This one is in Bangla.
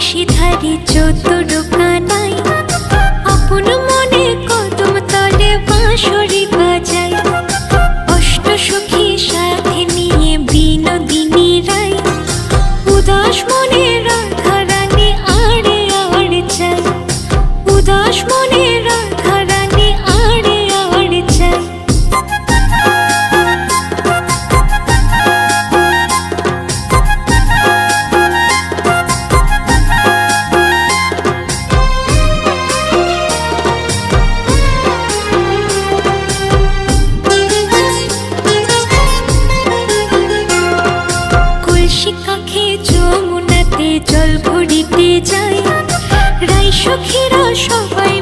বাঁশিধারী চতুর কানাই আপন মনে কদম তলে বাঁশরি বাজায়। অষ্ট সখী সাথে নিয়ে বিনোদিনী রায় উদাস মনে রাধা রানী আড়ে আড়ে চায়। উদাস মনে রাধা রানী আড়ে আড়ে চায়। কাখে যমুনাতে জল ভরিতে যায়। রাই সখীরা সবাই